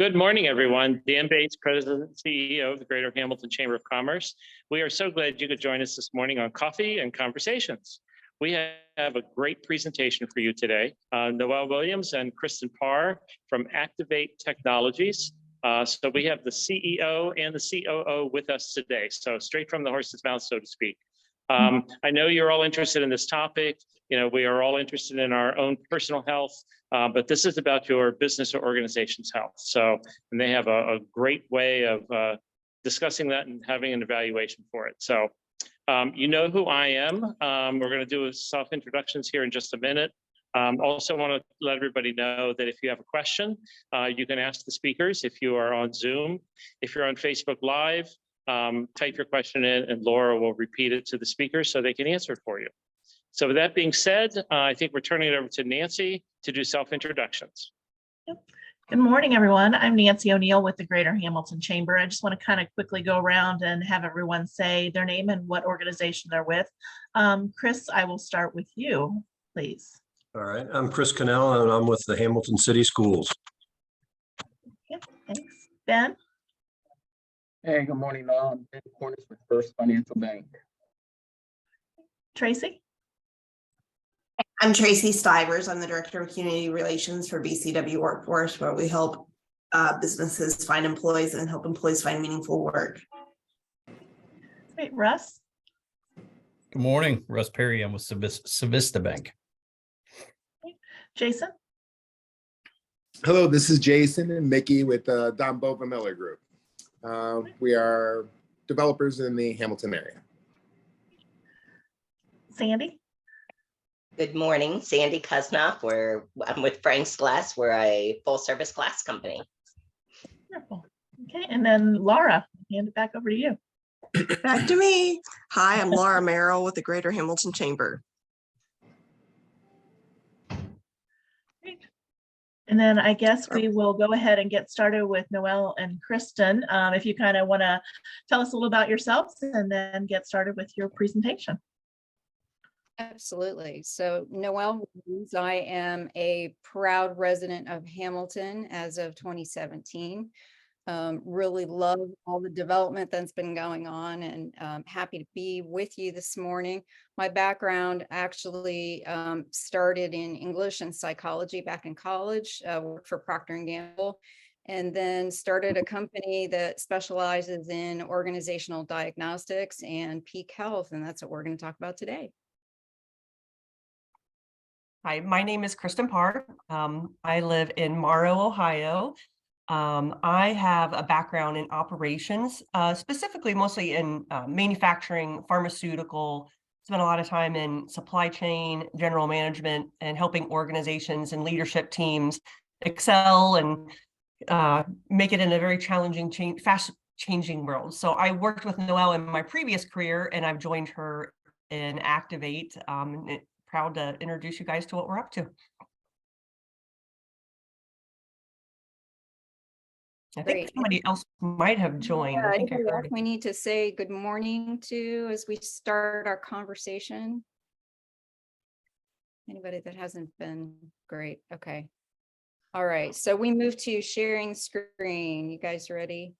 Good morning, everyone. Dan Bates, President and CEO of the Greater Hamilton Chamber of Commerce. We are so glad you could join us this morning on Coffee and Conversations. We have a great presentation for you today. Noele Williams and Kristen Parr from Activate Technologies. So we have the CEO and the COO with us today. So straight from the horse's mouth, so to speak. I know you're all interested in this topic. We are all interested in our own personal health, but this is about your business or organization's health. So, and they have a great way of discussing that and having an evaluation for it. So, you know who I am. We're going to do self-introductions here in just a minute. Also want to let everybody know that if you have a question, you can ask the speakers if you are on Zoom. If you're on Facebook Live, type your question in and Laura will repeat it to the speakers so they can answer it for you. So with that being said, I think we're turning it over to Nancy to do self-introductions. Yep. Good morning, everyone. I'm Nancy O'Neill with the Greater Hamilton Chamber. I just want to kind of quickly go around and have everyone say their name and what organization they're with. Chris, I will start with you, please. All right, I'm Chris Cannell and I'm with the Hamilton City Schools. Yep, thanks. Ben? Hey, good morning, all. I'm Ben Cornish with First Financial Bank. Tracy? I'm Tracy Stivers. I'm the Director of Community Relations for BCW Workforce, where we help businesses find employees and help employees find meaningful work. Great. Russ? Good morning, Russ Perry. I'm with Civista Bank. Okay. Jason? Hello, this is Jason and Mickey with Don Bova Miller Group. We are developers in the Hamilton area. Sandy? Good morning, Sandy Kusnoff. I'm with Frank's Glass. We're a full service glass company. Wonderful. Okay, and then Laura, hand it back over to you. Back to me. Hi, I'm Laura Merrill with the Greater Hamilton Chamber. Great. And then I guess we will go ahead and get started with Noele and Kristen. If you kind of want to tell us a little about yourselves and then get started with your presentation. Absolutely. So Noele Williams, I am a proud resident of Hamilton as of 2017. Really love all the development that's been going on and happy to be with you this morning. My background actually started in English and psychology back in college, worked for Procter & Gamble, and then started a company that specializes in organizational diagnostics and peak health, and that's what we're going to talk about today. Hi, my name is Kristen Parr. I live in Morrow, Ohio. I have a background in operations, specifically mostly in manufacturing, pharmaceutical, spent a lot of time in supply chain, general management, and helping organizations and leadership teams excel and make it in a very challenging, fast-changing world. So I worked with Noele in my previous career, and I've joined her in Activate. Proud to introduce you guys to what we're up to. I think somebody else might have joined. Yeah, I think I heard. we need to say good morning to as we start our conversation. Anybody that hasn't been, great. Okay. All right. So we move to sharing screen. You guys ready?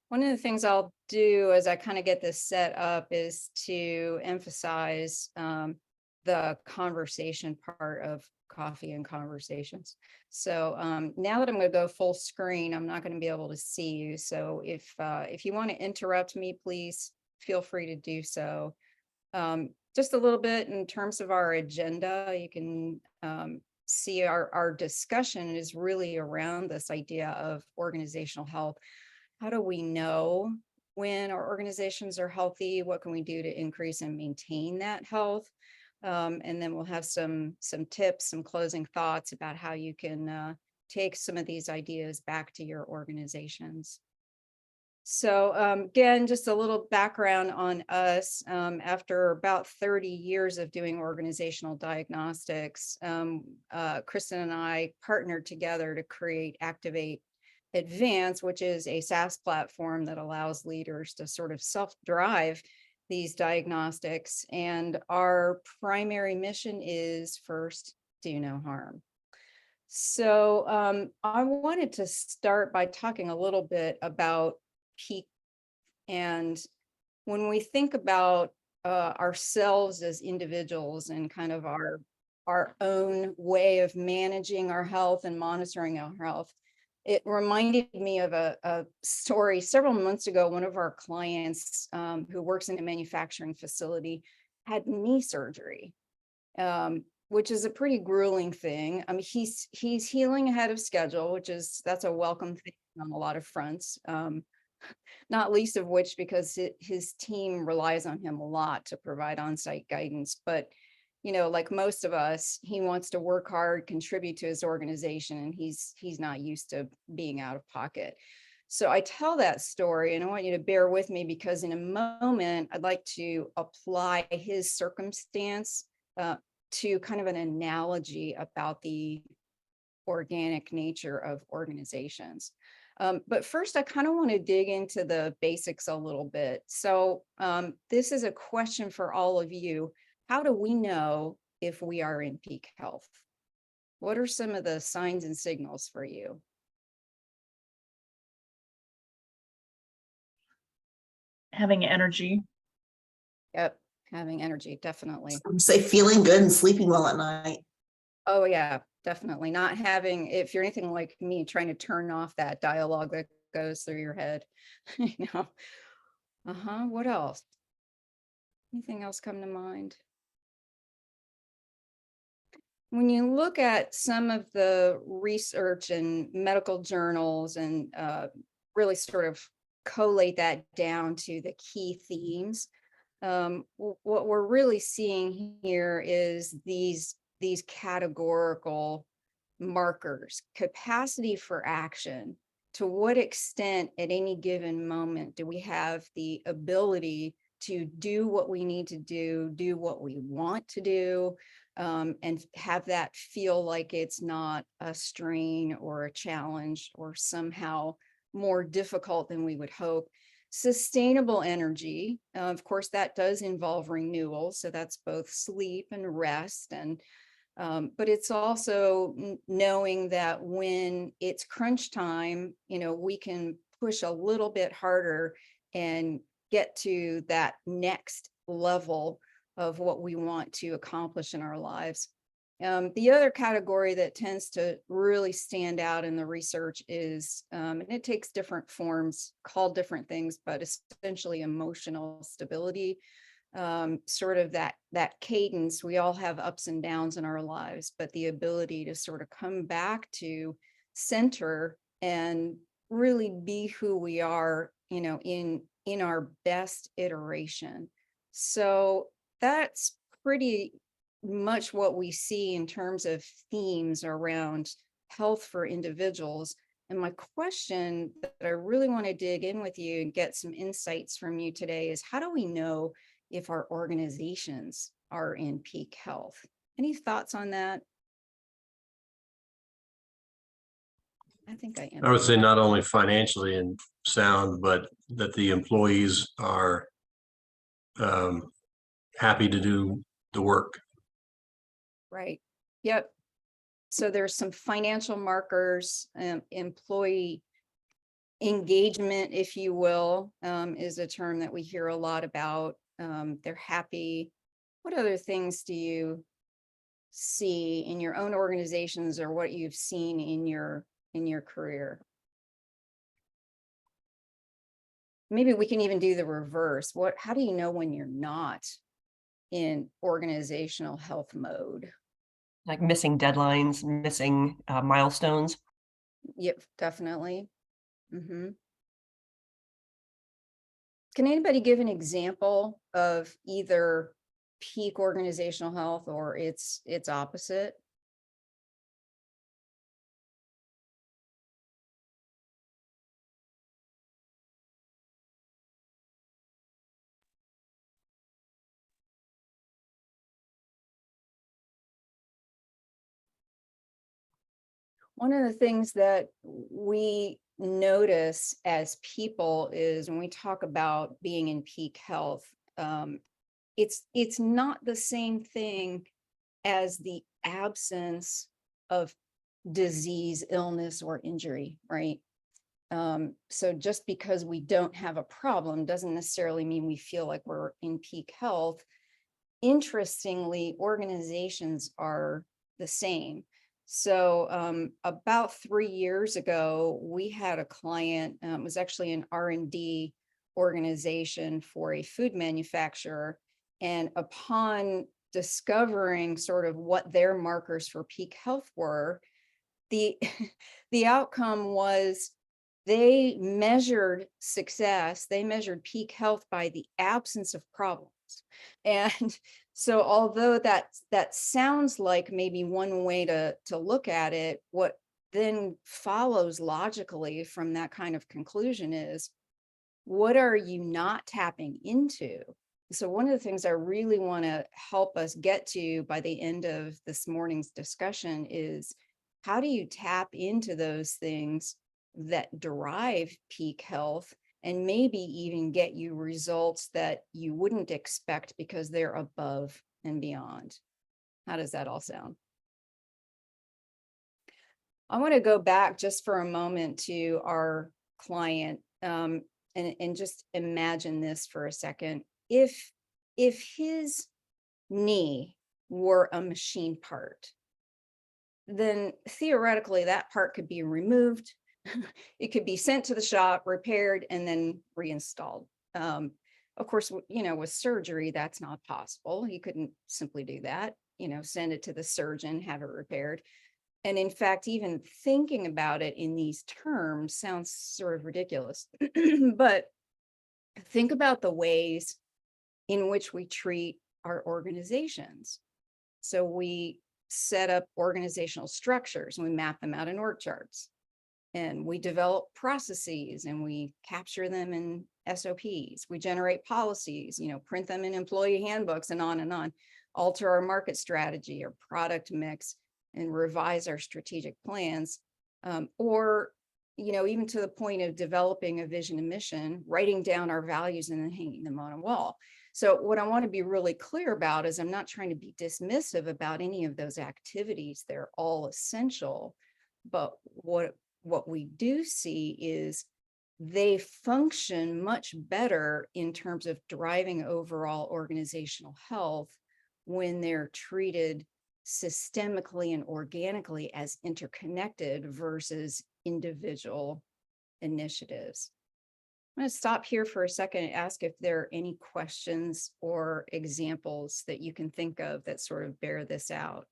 One of the things I'll do as I kind of get this set up is to emphasize the conversation part of Coffee and Conversations. So now that I'm going to go full screen, I'm not going to be able to see you. So if you want to interrupt me, please feel free to do so. Just a little bit in terms of our agenda, you can see our discussion is really around this idea of organizational health. How do we know when our organizations are healthy? What can we do to increase and maintain that health? And then we'll have some tips, some closing thoughts about how you can take some of these ideas back to your organizations. So again, just a little background on us. After about 30 years of doing organizational diagnostics, Kristen and I partnered together to create Activate Advance, which is a SaaS platform that allows leaders to sort of self-drive these diagnostics. And our primary mission is first, do no harm. So I wanted to start by talking a little bit about peak. And when we think about ourselves as individuals and kind of our own way of managing our health and monitoring our health, it reminded me of a story several months ago. One of our clients who works in a manufacturing facility had knee surgery, which is a pretty grueling thing. I mean, he's healing ahead of schedule, that's a welcome thing on a lot of fronts. Not least of which because his team relies on him a lot to provide on-site guidance. But, you know, like most of us, he wants to work hard, contribute to his organization, and he's not used to being out of pocket. So I tell that story, and I want you to bear with me because in a moment, I'd like to apply his circumstance to kind of an analogy about the organic nature of organizations. But first, I kind of want to dig into the basics a little bit. So this is a question for all of you. How do we know if we are in peak health? What are some of the signs and signals for you? Having energy. Yep, having energy, definitely. Say feeling good and sleeping well at night. Oh yeah, definitely. Not having, if you're anything like me, trying to turn off that dialogue that goes through your head, you know. What else? Anything else come to mind? When you look at some of the research and medical journals and really sort of collate that down to the key themes, what we're really seeing here is these categorical markers: capacity for action. To what extent at any given moment do we have the ability to do what we need to do what we want to do, and have that feel like it's not a strain or a challenge or somehow more difficult than we would hope. Sustainable energy, of course, that does involve renewal. So that's both sleep and rest. And but it's also knowing that when it's crunch time, you know, we can push a little bit harder and get to that next level of what we want to accomplish in our lives. The other category that tends to really stand out in the research is, and it takes different forms, called different things, but essentially emotional stability. Sort of that cadence. We all have ups and downs in our lives, but the ability to sort of come back to center and really be who we are, you know, in our best iteration. So that's pretty much what we see in terms of themes around health for individuals. And my question that I really want to dig in with you and get some insights from you today is, how do we know if our organizations are in peak health? Any thoughts on that? I think I am. I would say not only financially and sound, but that the employees are happy to do the work. Right. Yep. So there's some financial markers, employee engagement, if you will, is a term that we hear a lot about. They're happy. What other things do you see in your own organizations or what you've seen in your career? Maybe we can even do the reverse. How do you know when you're not in organizational health mode? Like missing deadlines, missing milestones. Yep, definitely. Can anybody give an example of either peak organizational health or its opposite? One of the things that we notice as people is when we talk about being in peak health, it's not the same thing as the absence of disease, illness, or injury, right? So just because we don't have a problem doesn't necessarily mean we feel like we're in peak health. Interestingly, organizations are the same. So about 3 years ago, we had a client, it was actually an R&D organization for a food manufacturer. And upon discovering sort of what their markers for peak health were, the outcome was they measured success, they measured peak health by the absence of problems. And so although that sounds like maybe one way to look at it, what then follows logically from that kind of conclusion is, what are you not tapping into? So one of the things I really want to help us get to by the end of this morning's discussion is, how do you tap into those things that derive peak health and maybe even get you results that you wouldn't expect because they're above and beyond? How does that all sound? I want to go back just for a moment to our client and just imagine this for a second. If his knee were a machine part, then theoretically that part could be removed. It could be sent to the shop, repaired, and then reinstalled. Of course, with surgery, that's not possible. You couldn't simply do that, send it to the surgeon, have it repaired. And in fact, even thinking about it in these terms sounds sort of ridiculous. But think about the ways in which we treat our organizations. So we set up organizational structures and we map them out in org charts. And we develop processes and we capture them in SOPs. We generate policies, print them in employee handbooks and on, alter our market strategy or product mix and revise our strategic plans. Or even to the point of developing a vision and mission, writing down our values and then hanging them on a wall. So what I want to be really clear about is I'm not trying to be dismissive about any of those activities. They're all essential. But what we do see is they function much better in terms of driving overall organizational health when they're treated systemically and organically as interconnected versus individual initiatives. I'm going to stop here for a second and ask if there are any questions or examples that you can think of that sort of bear this out.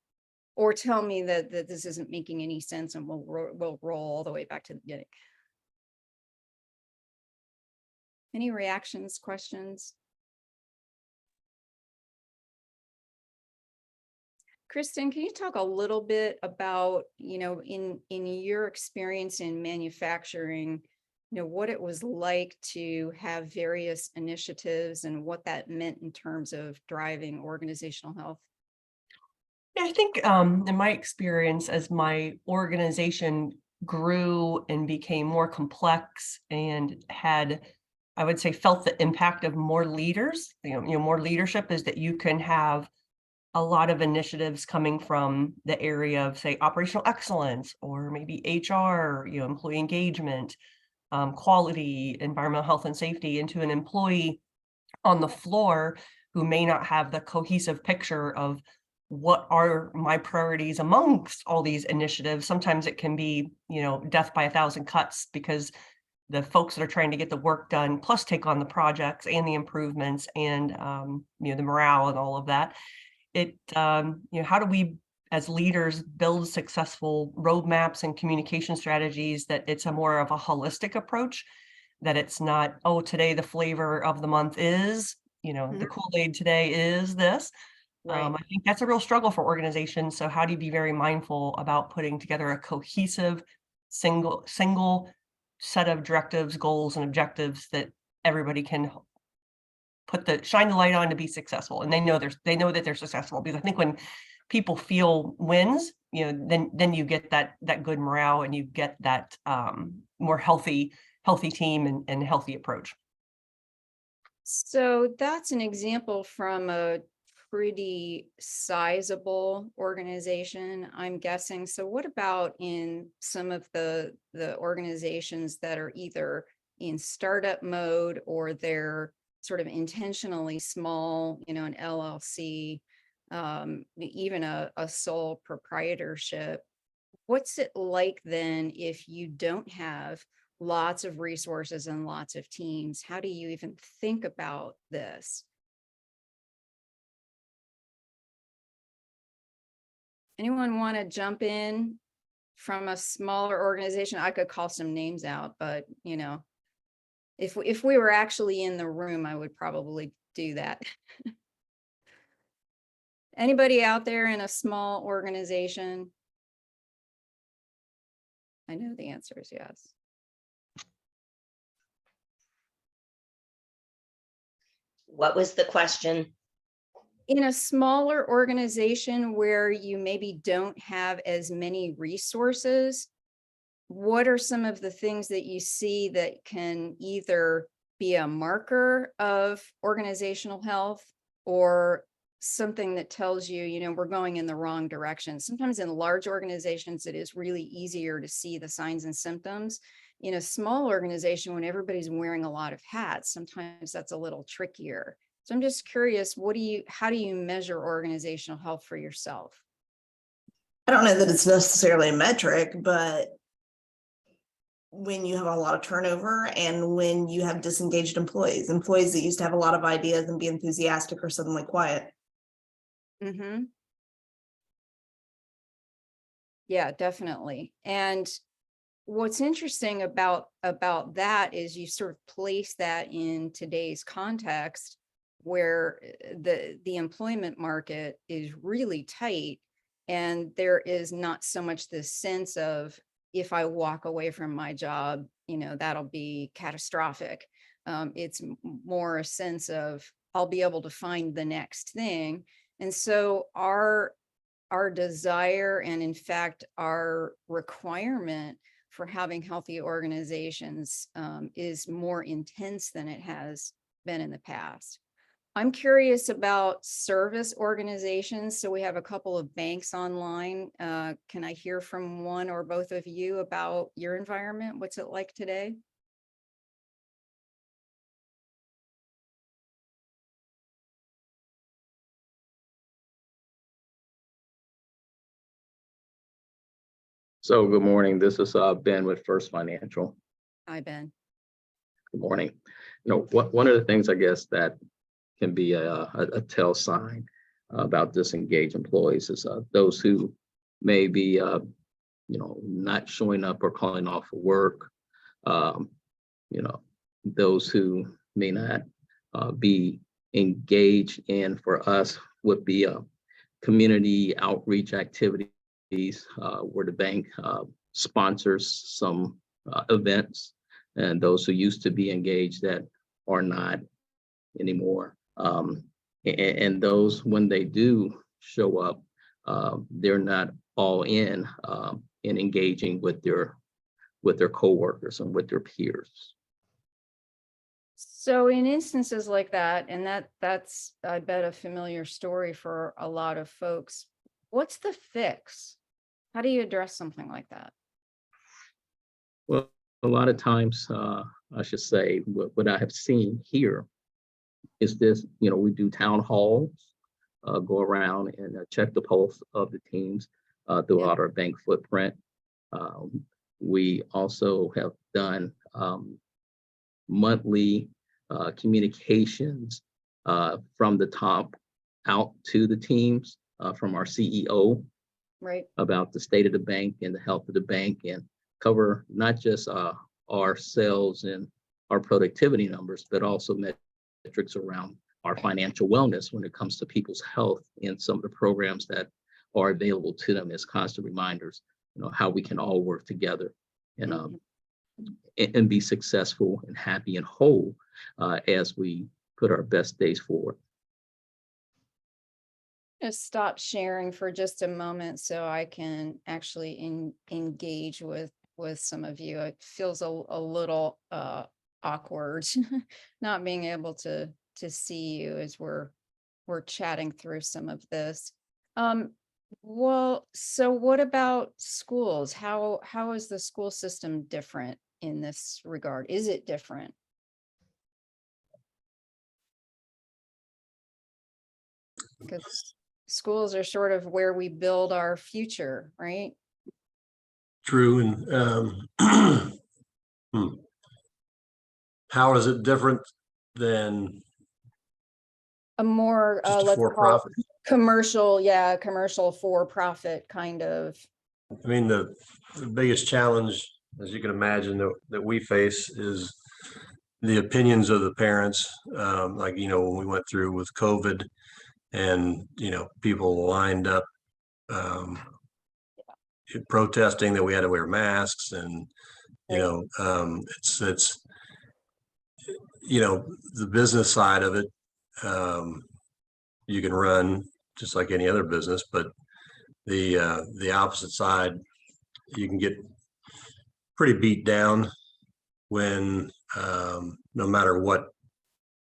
Or tell me that this isn't making any sense and we'll roll all the way back to the beginning. Any reactions, questions? Kristen, can you talk a little bit about, in your experience in manufacturing, what it was like to have various initiatives and what that meant in terms of driving organizational health? Yeah, I think in my experience, as my organization grew and became more complex and had, I would say, felt the impact of more leaders, more leadership, is that you can have a lot of initiatives coming from the area of, say, operational excellence, or maybe HR, employee engagement, quality, environmental health and safety, into an employee on the floor who may not have the cohesive picture of what are my priorities amongst all these initiatives. Sometimes it can be, death by 1,000 cuts, because the folks that are trying to get the work done, plus take on the projects and the improvements and, the morale and all of that. How do we as leaders build successful roadmaps and communication strategies that it's a more of a holistic approach, that it's not, oh, today the flavor of the month is, the Kool-Aid today is this. Right. I think that's a real struggle for organizations. So how do you be very mindful about putting together a cohesive, single set of directives, goals, and objectives that everybody can shine the light on to be successful, and they know that they're successful? Because I think when people feel wins, then you get that good morale and you get that more healthy team and healthy approach. So that's an example from a pretty sizable organization, I'm guessing. So what about in some of the organizations that are either in startup mode or they're sort of intentionally small, you know, an LLC, even a sole proprietorship? What's it like then if you don't have lots of resources and lots of teams? How do you even think about this? Anyone want to jump in from a smaller organization? I could call some names out, but you know, if we were actually in the room, I would probably do that. Anybody out there in a small organization? I know the answer is yes. What was the question? In a smaller organization where you maybe don't have as many resources, what are some of the things that you see that can either be a marker of organizational health or something that tells you, you know, we're going in the wrong direction? Sometimes in large organizations, it is really easier to see the signs and symptoms. In a small organization, when everybody's wearing a lot of hats, sometimes that's a little trickier. So I'm just curious, how do you measure organizational health for yourself? I don't know that it's necessarily a metric, but when you have a lot of turnover and when you have disengaged employees that used to have a lot of ideas and be enthusiastic are suddenly quiet. Mm-hmm. Yeah, definitely. And what's interesting about that is you sort of place that in today's context where the employment market is really tight and there is not so much this sense of, if I walk away from my job, you know, that'll be catastrophic. It's more a sense of, I'll be able to find the next thing. And so our desire, and in fact, our requirement for having healthy organizations is more intense than it has been in the past. I'm curious about service organizations. So we have a couple of banks online. Can I hear from one or both of you about your environment? What's it like today? So good morning. This is Ben with First Financial. Hi, Ben. Good morning. You know, one of the things I guess that can be a tell sign about disengaged employees is those who may be, you know, not showing up or calling off for work. You know, those who may not be engaged in, for us, would be community outreach activities where the bank sponsors some events, and those who used to be engaged that are not anymore. And those, when they do show up, they're not all in engaging with their coworkers and with their peers. So in instances like that, and that's, I bet, a familiar story for a lot of folks, what's the fix? How do you address something like that? Well, a lot of times, I should say, what I have seen here is this, you know, we do town halls, go around and check the pulse of the teams throughout our bank footprint. We also have done monthly communications from the top out to the teams from our CEO, right, about the state of the bank and the health of the bank, and cover not just our sales and our productivity numbers, but also metrics around our financial wellness when it comes to people's health, and some of the programs that are available to them as constant reminders, you know, how we can all work together and be successful and happy and whole as we put our best days forward. Just stop sharing for just a moment so I can actually engage with some of you. It feels a little awkward not being able to see you as we're we're chatting through some of this. Well, so what about schools? How is the school system different in this regard? Is it different? Because schools are sort of where we build our future, right? True. And how is it different than A more, just a let's call for-profit? it commercial, yeah, commercial for-profit kind of. I mean, the biggest challenge, as you can imagine, that we face is the opinions of the parents. Like, when we went through with COVID and, people lined up protesting that we had to wear masks and, it's, the business side of it, you can run just like any other business, but the opposite side, you can get pretty beat down when no matter what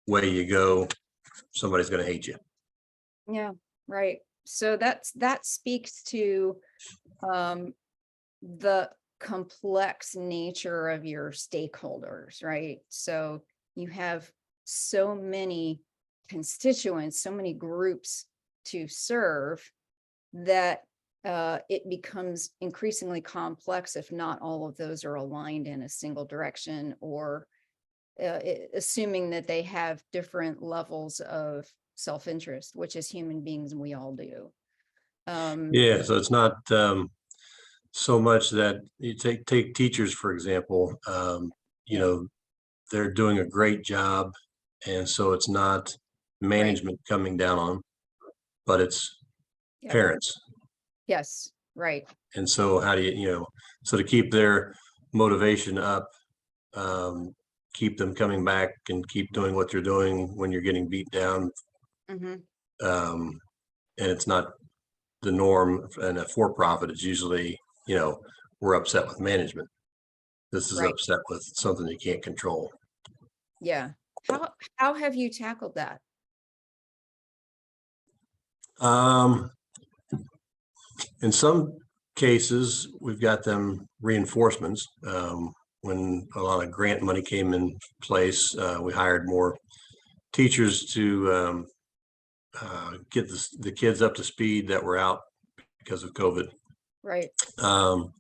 way you go, somebody's going to hate you. Yeah, right. So that speaks to the complex nature of your stakeholders, right? So you have so many constituents, so many groups to serve that it becomes increasingly complex if not all of those are aligned in a single direction, or assuming that they have different levels of self-interest, which as human beings we all do. Yeah, so it's not so much that you take teachers, for example, they're doing a great job, and so it's not management coming down on them, but it's parents. Yes, right. And so how do you, so to keep their motivation up, keep them coming back and keep doing what they're doing when you're getting beat down. And it's not the norm in a for-profit. It's usually, we're upset with management. This is upset with something you can't control. Yeah. How have you tackled that? In some cases, we've got them reinforcements. When a lot of grant money came in place, we hired more teachers to get the kids up to speed that were out because of COVID. Right. And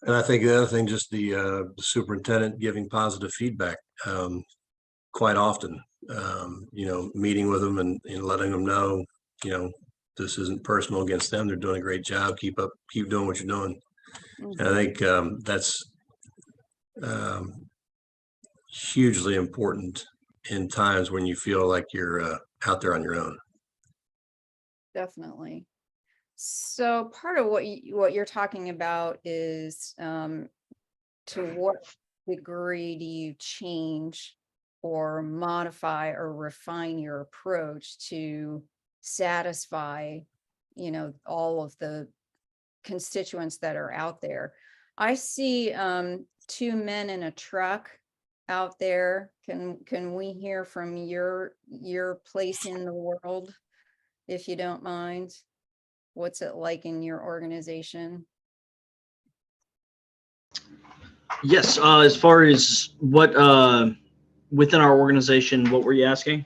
I think the other thing, just the superintendent giving positive feedback quite often, meeting with them and letting them know, this isn't personal against them. They're doing a great job. Keep doing what you're doing. And I think that's hugely important in times when you feel like you're out there on your own. Definitely. So part of what you're talking about is to what degree do you change or modify or refine your approach to satisfy, all of the constituents that are out there. I see two men in a truck out there. Can we hear from your place in the world, if you don't mind? What's it like in your organization? Yes, as far as what within our organization, what were you asking?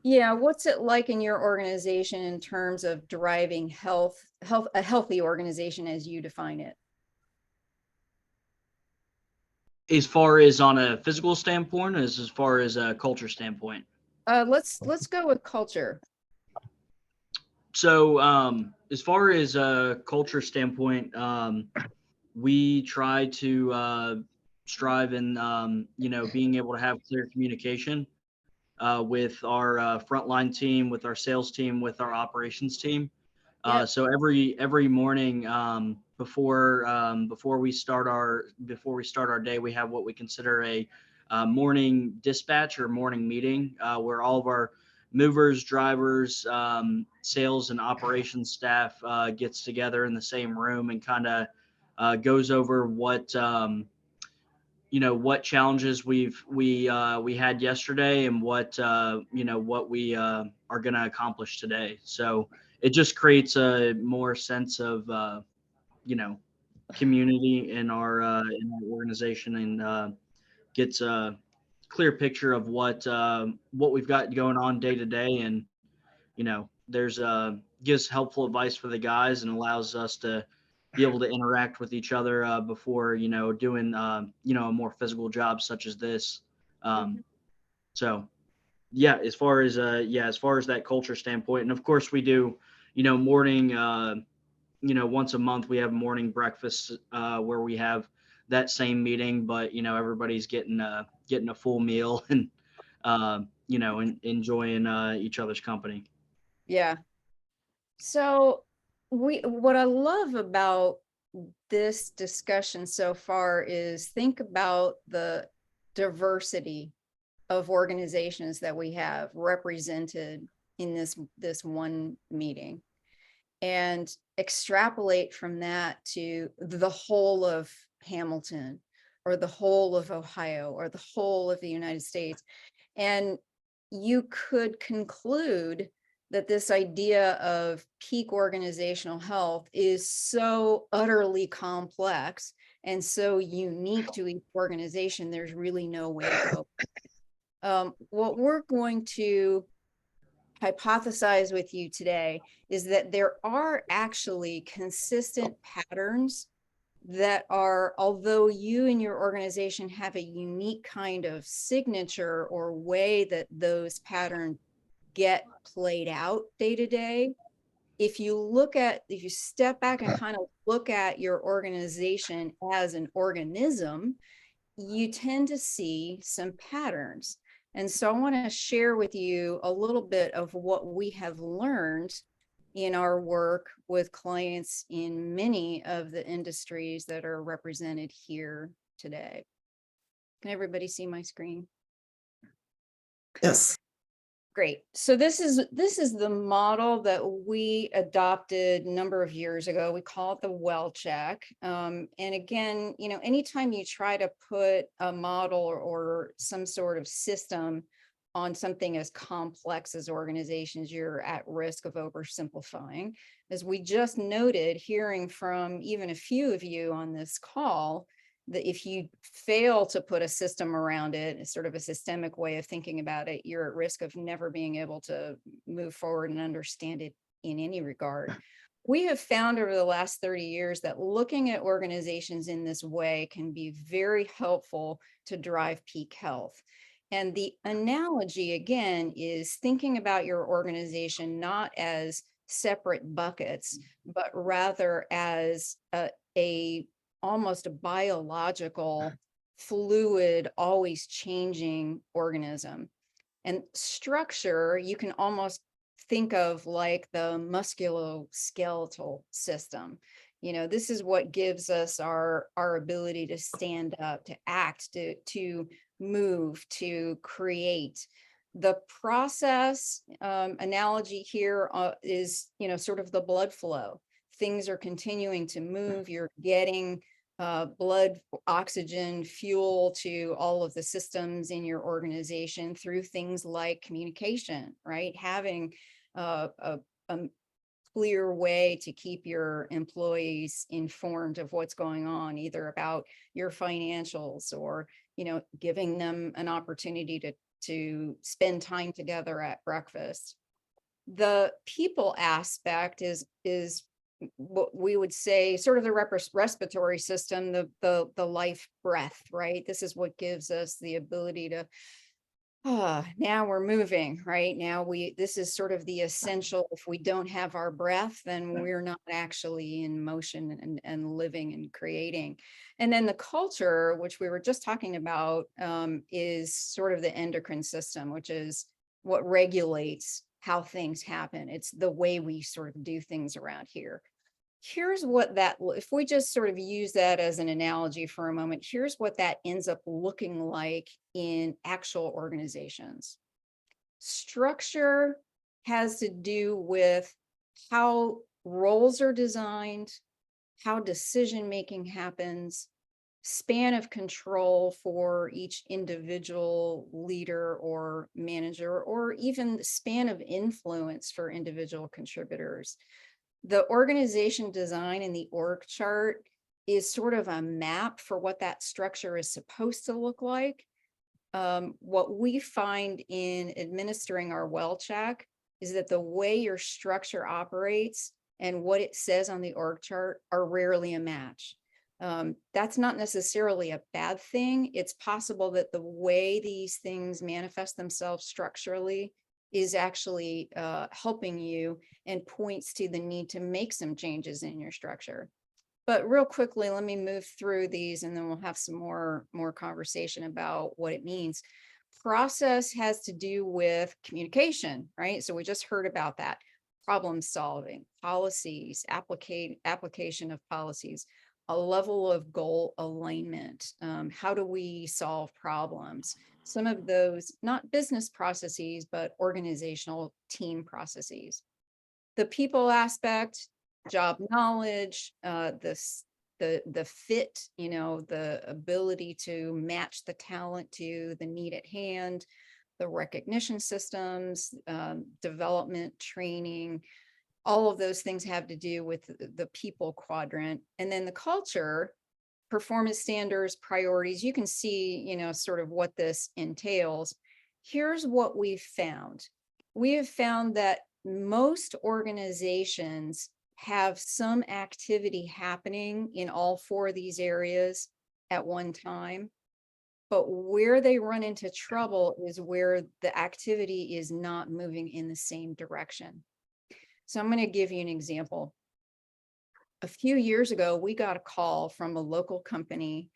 Yeah, what's it like in your organization in terms of driving a healthy organization as you define it? As far as on a physical standpoint, as far as a culture standpoint? Let's go with culture. So as far as a culture standpoint, we try to strive in being able to have clear communication with our frontline team, with our sales team, with our operations team. So every morning before we start our day, we have what we consider a morning dispatch or morning meeting where all of our movers, drivers, sales and operations staff gets together in the same room and kind of goes over what challenges we had yesterday and what what we are going to accomplish today. So it just creates a more sense of community in our organization, and gets a clear picture of what we've got going on day to day. And there's gives helpful advice for the guys and allows us to be able to interact with each other before doing a more physical job such as this. So yeah, as far as that culture standpoint, and of course we do morning once a month we have morning breakfast where we have that same meeting, but everybody's getting a full meal and enjoying each other's company. Yeah. So what I love about this discussion so far is think about the diversity of organizations that we have represented in this one meeting, and extrapolate from that to the whole of Hamilton or the whole of Ohio or the whole of the United States. And you could conclude that this idea of peak organizational health is so utterly complex and so unique to each organization, there's really no way to go. What we're going to hypothesize with you today is that there are actually consistent patterns that are, although you and your organization have a unique kind of signature or way that those patterns get played out day to day, if you step back and kind of look at your organization as an organism, you tend to see some patterns. And so I want to share with you a little bit of what we have learned in our work with clients in many of the industries that are represented here today. Can everybody see my screen? Yes. Great. So this is the model that we adopted a number of years ago. We call it the well check. And again, anytime you try to put a model or some sort of system on something as complex as organizations, you're at risk of oversimplifying. As we just noted, hearing from even a few of you on this call, that if you fail to put a system around it, sort of a systemic way of thinking about it, you're at risk of never being able to move forward and understand it in any regard. We have found over the last 30 years that looking at organizations in this way can be very helpful to drive peak health. And the analogy, again, is thinking about your organization not as separate buckets, but rather as a almost a biological, fluid, always changing organism. And structure, you can almost think of like the musculoskeletal system. This is what gives us our ability to stand up, to act, to move, to create. The process analogy here is, sort of the blood flow. Things are continuing to move. You're getting blood, oxygen, fuel to all of the systems in your organization through things like communication, right? Having a clear way to keep your employees informed of what's going on, either about your financials or, giving them an opportunity to spend time together at breakfast. The people aspect is what we would say sort of the respiratory system, the life breath, right? This is what gives us the ability to, now we're moving, right? This is sort of the essential. If we don't have our breath, then we're not actually in motion and living and creating. And then the culture, which we were just talking about, is sort of the endocrine system, which is what regulates how things happen. It's the way we sort of do things around here. Here's what if we just sort of use that as an analogy for a moment, here's what that ends up looking like in actual organizations. Structure has to do with how roles are designed, how decision-making happens, span of control for each individual leader or manager, or even the span of influence for individual contributors. The organization design in the org chart is sort of a map for what that structure is supposed to look like. What we find in administering our well check is that the way your structure operates and what it says on the org chart are rarely a match. That's not necessarily a bad thing. It's possible that the way these things manifest themselves structurally is actually helping you and points to the need to make some changes in your structure. But real quickly, let me move through these and then we'll have some more conversation about what it means. Process has to do with communication, right? So we just heard about that. Problem solving, policies, application of policies, a level of goal alignment. How do we solve problems? Some of those, not business processes, but organizational team processes. The people aspect, job knowledge, the fit, the ability to match the talent to the need at hand, the recognition systems, development, training, all of those things have to do with the people quadrant. And then the culture, performance standards, priorities, you can see, sort of what this entails. Here's what we've found. We have found that most organizations have some activity happening in all four of these areas at one time. But where they run into trouble is where the activity is not moving in the same direction. So I'm going to give you an example. A few years ago, we got a call from a local company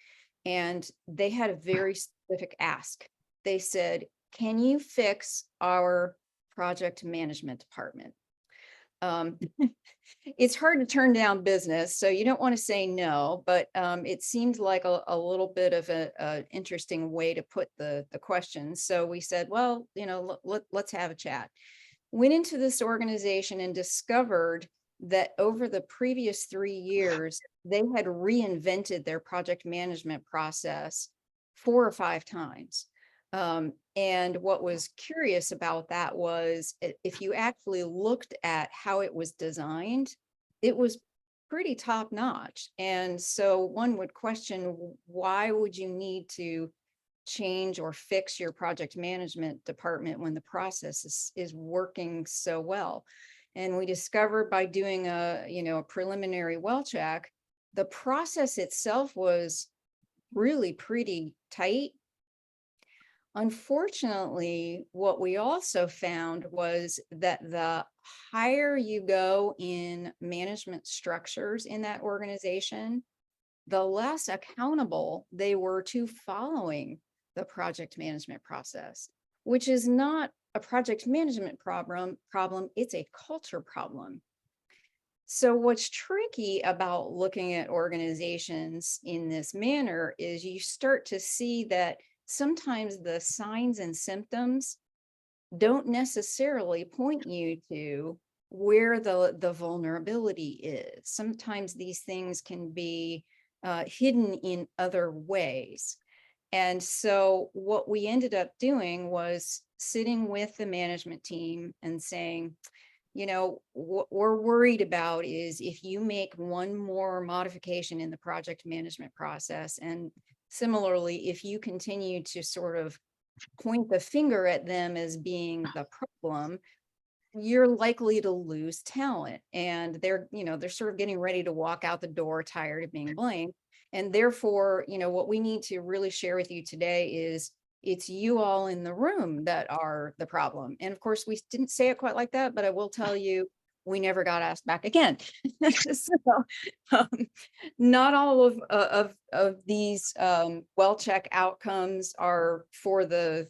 and they had a very specific ask. They said, can you fix our project management department? It's hard to turn down business, so you don't want to say no, but it seemed like a little bit of an interesting way to put the question. So we said, well, let's have a chat. Went into this organization and discovered that over the previous 3 years, they had reinvented their project management process 4 or 5 times. And what was curious about that was if you actually looked at how it was designed, it was pretty top notch. And so one would question, why would you need to change or fix your project management department when the process is working so well? And we discovered by doing a preliminary well check, the process itself was really pretty tight. Unfortunately, what we also found was that the higher you go in management structures in that organization, the less accountable they were to following the project management process, which is not a project management problem, it's a culture problem. So what's tricky about looking at organizations in this manner is you start to see that sometimes the signs and symptoms don't necessarily point you to where the vulnerability is. Sometimes these things can be hidden in other ways. And so what we ended up doing was sitting with the management team and saying, what we're worried about is if you make one more modification in the project management process, and similarly, if you continue to sort of point the finger at them as being the problem, you're likely to lose talent. And they're sort of getting ready to walk out the door, tired of being blamed. And therefore, what we need to really share with you today is it's you all in the room that are the problem. And of course, we didn't say it quite like that, but I will tell you, we never got asked back again. So, not all of these well check outcomes are for the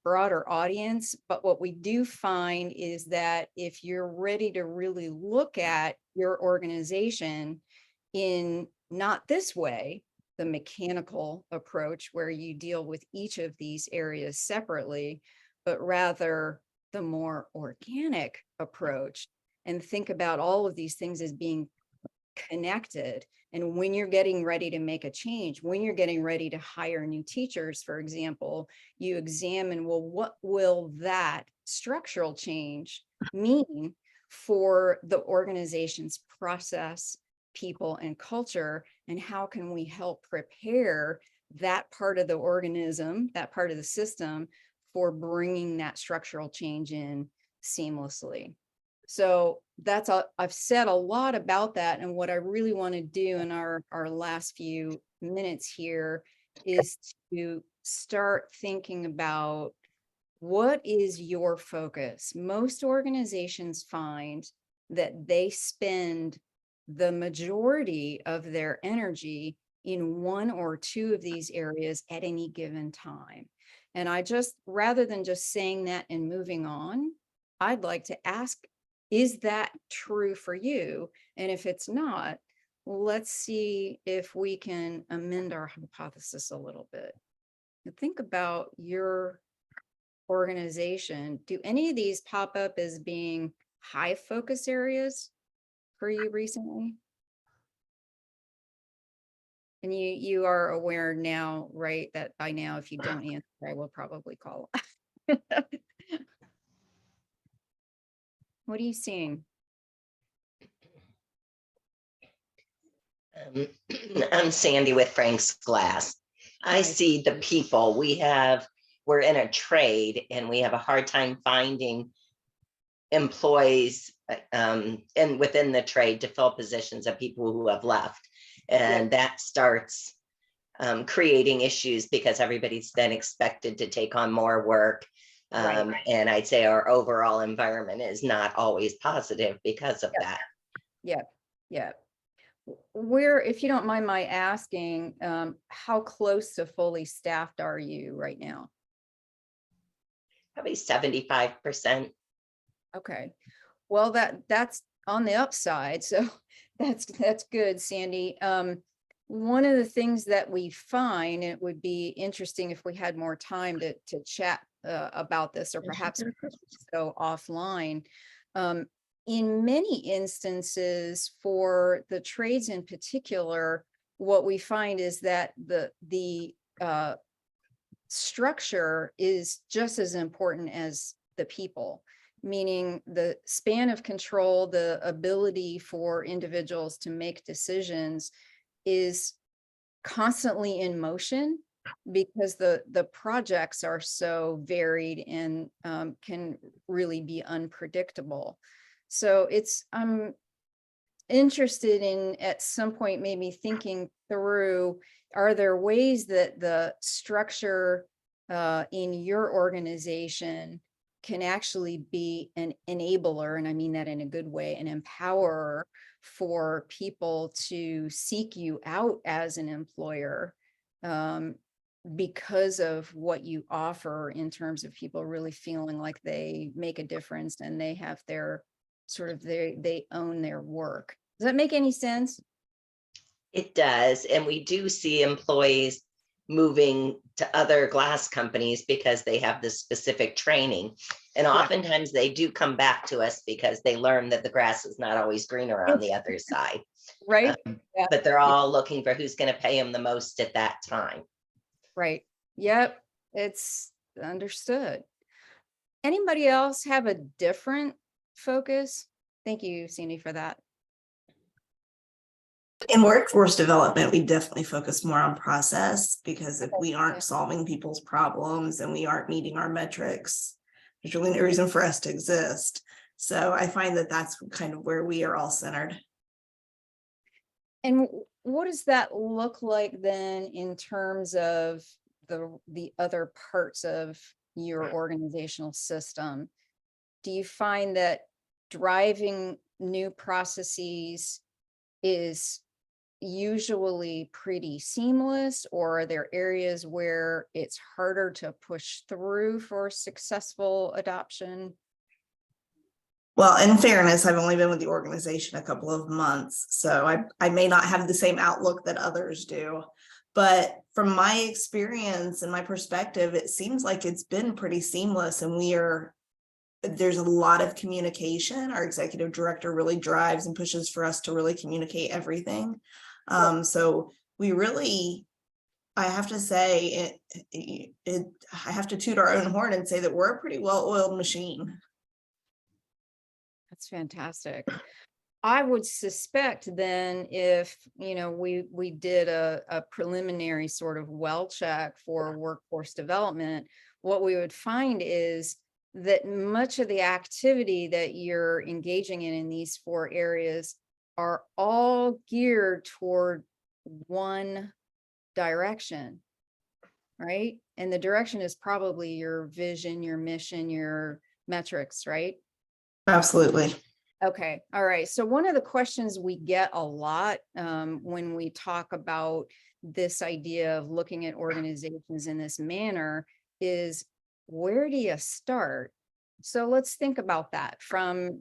broader audience. But what we do find is that if you're ready to really look at your organization in not this way, the mechanical approach where you deal with each of these areas separately, but rather the more organic approach and think about all of these things as being connected. And when you're getting ready to make a change, when you're getting ready to hire new teachers, for example, you examine, well, what will that structural change mean for the organization's process, people, and culture? And how can we help prepare that part of the organism, that part of the system, for bringing that structural change in seamlessly? So that's I've said a lot about that. And what I really want to do in our last few minutes here is to start thinking about, what is your focus? Most organizations find that they spend the majority of their energy in one or two of these areas at any given time. And rather than just saying that and moving on, I'd like to ask, is that true for you? And if it's not, let's see if we can amend our hypothesis a little bit. Think about your organization. Do any of these pop up as being high focus areas for you recently? And you are aware now, right, that by now, if you don't answer, I will probably call. What are you seeing? I'm Sandy with Frank's Glass. I see the people. We're in a trade and we have a hard time finding employees and within the trade to fill positions of people who have left. And that starts creating issues because everybody's then expected to take on more work. And I'd say our overall environment is not always positive because of that. Yeah. Where, if you don't mind my asking, how close to fully staffed are you right now? Probably 75%. Okay. Well, that's on the upside. So that's good, Sandy. One of the things that we find, and it would be interesting if we had more time to chat about this, or perhaps go offline. In many instances, for the trades in particular, what we find is that the structure is just as important as the people, meaning the span of control, the ability for individuals to make decisions is constantly in motion, because the projects are so varied and can really be unpredictable. So I'm interested in, at some point, maybe thinking through, are there ways that the structure in your organization can actually be an enabler, and I mean that in a good way, an empowerer for people to seek you out as an employer because of what you offer, in terms of people really feeling like they make a difference and they have their they own their work. Does that make any sense? It does. And we do see employees moving to other glass companies because they have this specific training. And oftentimes they do come back to us because they learn that the grass is not always greener on the other side. Right. But they're all looking for who's going to pay them the most at that time. Right. Yep. It's understood. Anybody else have a different focus? Thank you, Sandy, for that. In workforce development, we definitely focus more on process, because if we aren't solving people's problems and we aren't meeting our metrics, there's really no reason for us to exist. So I find that that's kind of where we are all centered. And what does that look like then in terms of the other parts of your organizational system? Do you find that driving new processes is usually pretty seamless, or are there areas where it's harder to push through for successful adoption? Well, in fairness, I've only been with the organization a couple of months, so I may not have the same outlook that others do. But from my experience and my perspective, it seems like it's been pretty seamless, and we are there's a lot of communication. Our executive director really drives and pushes for us to really communicate everything. So we really, I have to say, I have to toot our own horn and say that we're a pretty well-oiled machine. That's fantastic. I would suspect then if, we did a preliminary sort of well check for workforce development, what we would find is that much of the activity that you're engaging in these 4 areas are all geared toward one direction, right? And the direction is probably your vision, your mission, your metrics, right? Absolutely. Okay. All right. So one of the questions we get a lot when we talk about this idea of looking at organizations in this manner is, where do you start? So let's think about that from,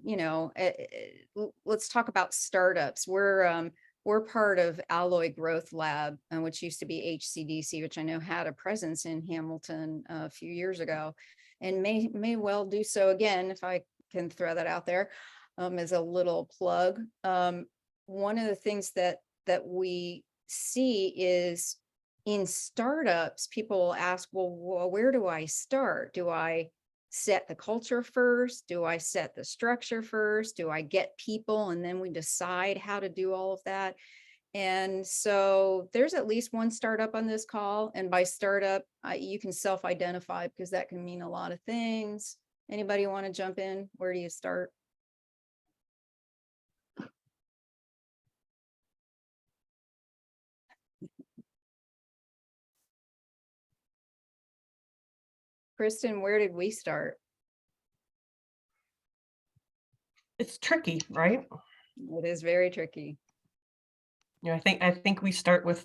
let's talk about startups. We're part of Alloy Growth Lab, which used to be HCDC, which I know had a presence in Hamilton a few years ago, and may well do so again, if I can throw that out there. As a little plug. One of the things that we see is in startups, people will ask, well, where do I start? Do I set the culture first? Do I set the structure first? Do I get people and then we decide how to do all of that? And so there's at least one startup on this call. And by startup, you can self-identify because that can mean a lot of things. Anybody want to jump in? Where do you start? Kristen, where did we start? It's tricky, right? It is very tricky. I think we start with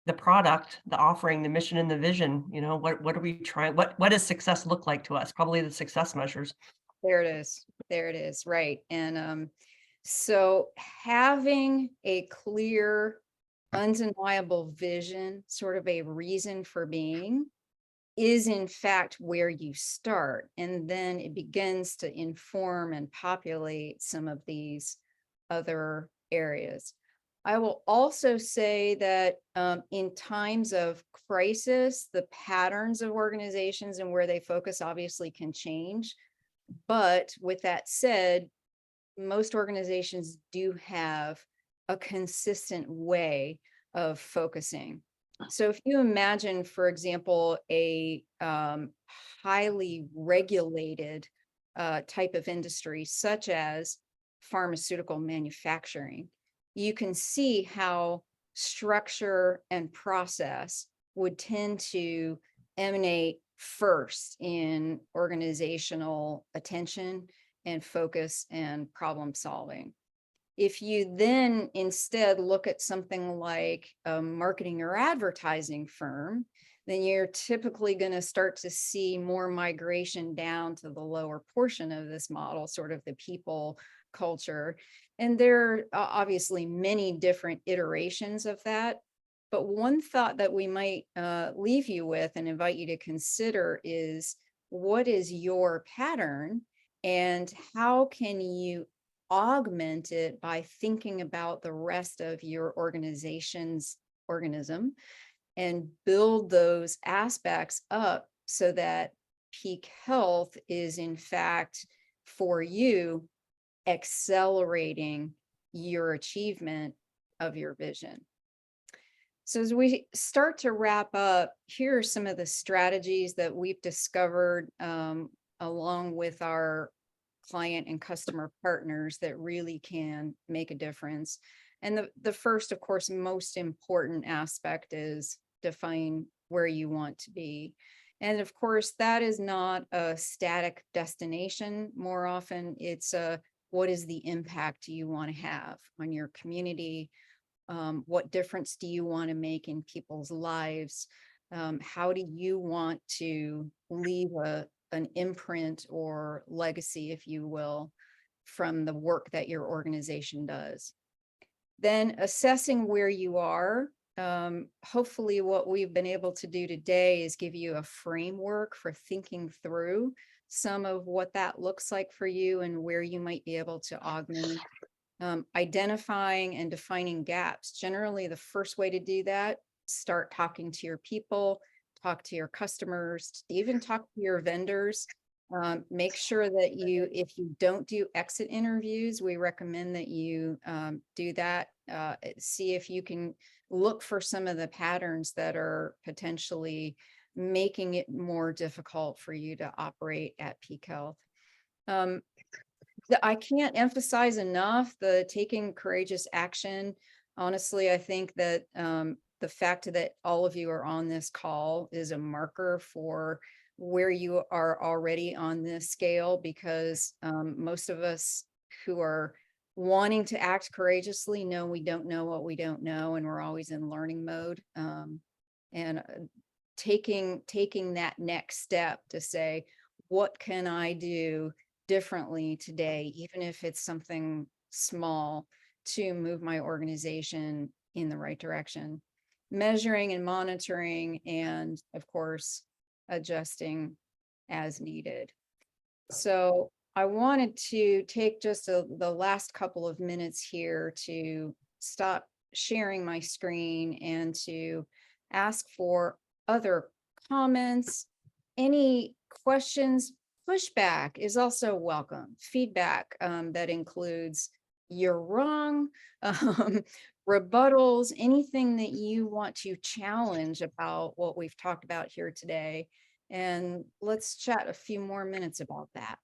the product, the offering, the mission and the vision. What are we trying? What does success look like to us? Probably the success measures. There it is. There it is. Right. And so having a clear, undeniable vision, sort of a reason for being, is in fact where you start. And then it begins to inform and populate some of these other areas. I will also say that in times of crisis, the patterns of organizations and where they focus obviously can change. But with that said, most organizations do have a consistent way of focusing. So if you imagine, for example, a highly regulated type of industry, such as pharmaceutical manufacturing, you can see how structure and process would tend to emanate first in organizational attention and focus and problem solving. If you then instead look at something like a marketing or advertising firm, then you're typically going to start to see more migration down to the lower portion of this model, sort of the people culture. And there are obviously many different iterations of that. But one thought that we might leave you with and invite you to consider is, what is your pattern and how can you augment it by thinking about the rest of your organization's organism and build those aspects up so that peak health is in fact for you accelerating your achievement of your vision. So as we start to wrap up, here are some of the strategies that we've discovered along with our client and customer partners that really can make a difference. And the first, of course, most important aspect is define where you want to be. And of course, that is not a static destination. More often, it's what is the impact you want to have on your community? What difference do you want to make in people's lives? How do you want to leave an imprint or legacy, if you will, from the work that your organization does? Then assessing where you are. Hopefully what we've been able to do today is give you a framework for thinking through some of what that looks like for you and where you might be able to augment. Identifying and defining gaps. Generally, the first way to do that, start talking to your people, talk to your customers, even talk to your vendors. Make sure that if you don't do exit interviews, we recommend that you do that. See if you can look for some of the patterns that are potentially making it more difficult for you to operate at peak health. I can't emphasize enough the taking courageous action. Honestly, I think that the fact that all of you are on this call is a marker for where you are already on this scale, because most of us who are wanting to act courageously know we don't know what we don't know, and we're always in learning mode. And taking that next step to say, what can I do differently today, even if it's something small, to move my organization in the right direction? Measuring and monitoring, and of course, adjusting as needed. So I wanted to take just the last couple of minutes here to stop sharing my screen and to ask for other comments. Any questions? Pushback is also welcome. Feedback that includes "you're wrong," rebuttals, anything that you want to challenge about what we've talked about here today. And let's chat a few more minutes about that.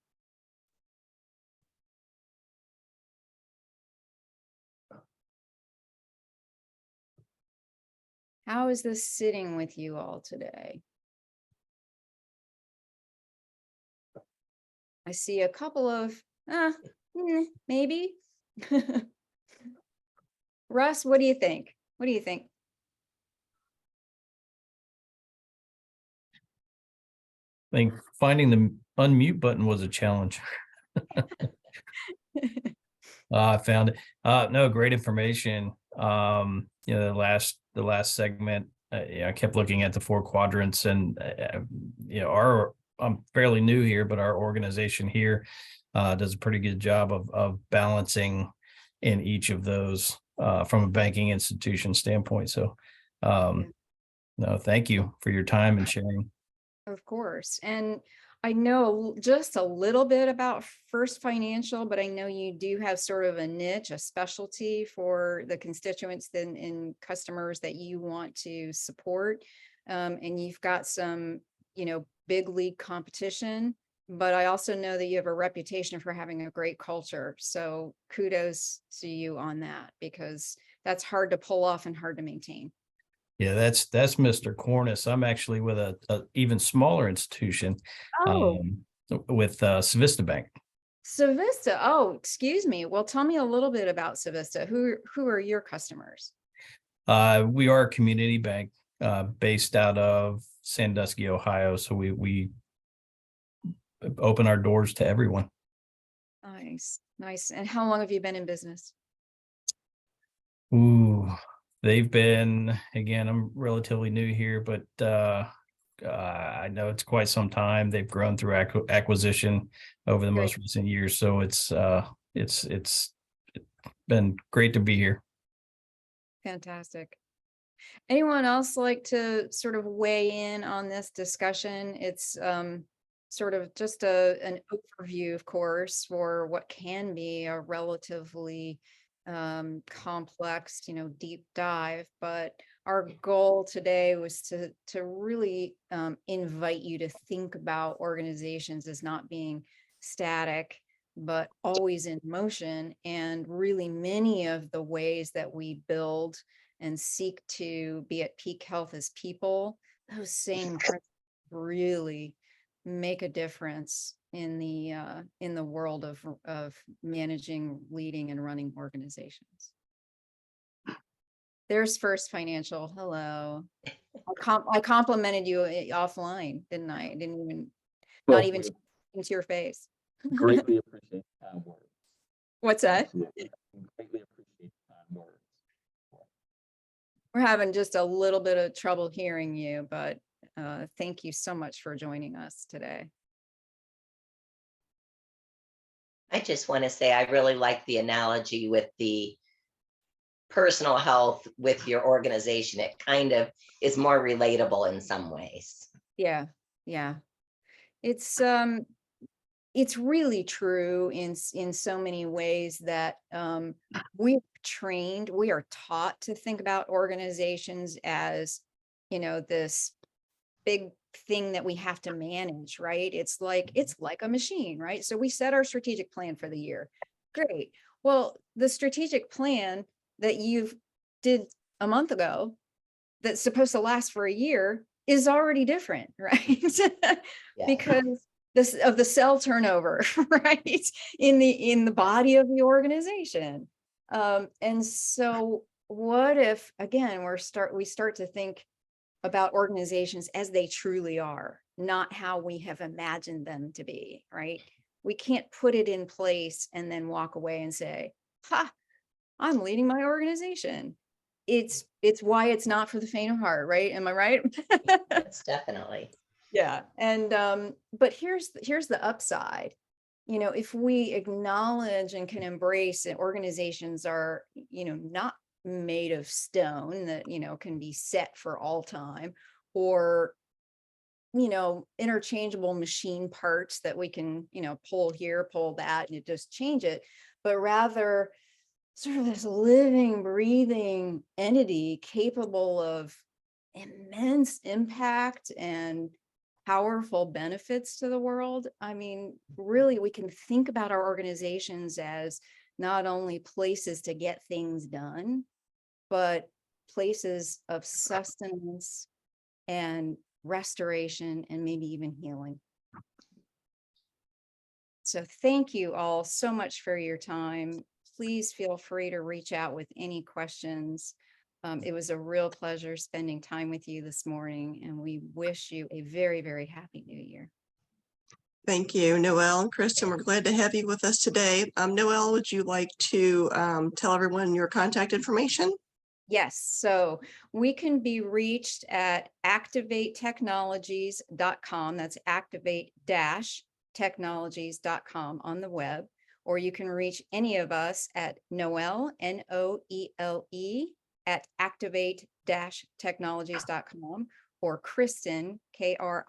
How is this sitting with you all today? I see a couple of, maybe. Russ, what do you think? What do you think? I think finding the unmute button was a challenge. I found it. No, great information. The last segment, I kept looking at the 4 quadrants, and I'm fairly new here, but our organization here does a pretty good job of balancing in each of those from a banking institution standpoint. So, no, thank you for your time and sharing. Of course. And I know just a little bit about First Financial, but I know you do have sort of a niche, a specialty for the constituents and customers that you want to support. And you've got some, big league competition, but I also know that you have a reputation for having a great culture. So kudos to you on that, because that's hard to pull off and hard to maintain. Yeah, that's Mr. Cornice. I'm actually with a even smaller institution, with Civista Bank. Civista. Oh, excuse me. Well, tell me a little bit about Civista. Who are your customers? We are a community bank based out of Sandusky, Ohio. So we open our doors to everyone. Nice. And how long have you been in business? Ooh, they've been, again, I'm relatively new here, but I know it's quite some time. They've grown through acquisition over the most recent years. So it's been great to be here. Fantastic. Anyone else like to sort of weigh in on this discussion? It's sort of just an overview, of course, for what can be a relatively complex, deep dive. But our goal today was to really invite you to think about organizations as not being static, but always in motion. And really many of the ways that we build and seek to be at peak health as people, those same principles really make a difference in the world of managing, leading, and running organizations. There's First Financial. Hello. I complimented you offline, didn't I? I didn't even, not even into your face. Greatly appreciate kind words. What's that? Absolutely. Greatly appreciate kind words. We're having just a little bit of trouble hearing you, but thank you so much for joining us today. I just want to say, I really like the analogy with the personal health with your organization. It kind of is more relatable in some ways. Yeah, yeah. It's really true in so many ways that we are taught to think about organizations as, this big thing that we have to manage, right? It's like a machine, right? So we set our strategic plan for the year. Great. Well, the strategic plan that you've did a month ago that's supposed to last for a year is already different, right? Because of the cell turnover, right? In the body of the organization. And so what if, again, we start to think about organizations as they truly are, not how we have imagined them to be, right? We can't put it in place and then walk away and say, ha, I'm leading my organization. It's why it's not for the faint of heart, right? Am I right? Yes, definitely. Yeah. And but here's the upside. If we acknowledge and can embrace that organizations are, not made of stone that, can be set for all time, or, interchangeable machine parts that we can, pull here, pull that, and it just change it, but rather sort of this living, breathing entity capable of immense impact and powerful benefits to the world. I mean, really, we can think about our organizations as not only places to get things done, but places of sustenance and restoration and maybe even healing. So thank you all so much for your time. Please feel free to reach out with any questions. It was a real pleasure spending time with you this morning, and we wish you a very, very happy new year. Thank you, Noelle and Kristen. We're glad to have you with us today. Noelle, would you like to tell everyone your contact information? Yes, so we can be reached at activatetechnologies.com. That's activate-technologies.com on the web, or you can reach any of us at Noele, Noele, at activate-technologies.com, or Kristen, Kristen,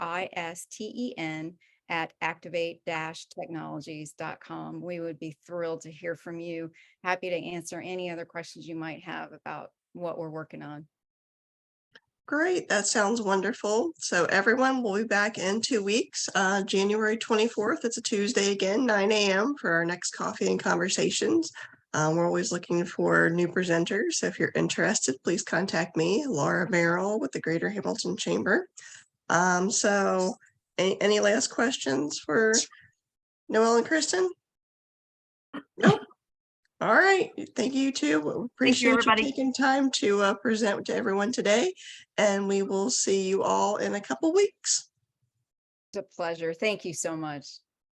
at activate-technologies.com. We would be thrilled to hear from you. Happy to answer any other questions you might have about what we're working on. Great, that sounds wonderful. So everyone, we'll be back in 2 weeks, January 24th. It's a Tuesday again, 9 a.m. for our next coffee and conversations. We're always looking for new presenters. So if you're interested, please contact me, Laura Merrill with the Greater Hamilton Chamber. So any last questions for Noelle and Kristen? Nope. All right. Thank you too. Appreciate you taking time to present to everyone today. And we will see you all in a couple weeks. It's a pleasure. Thank you so much.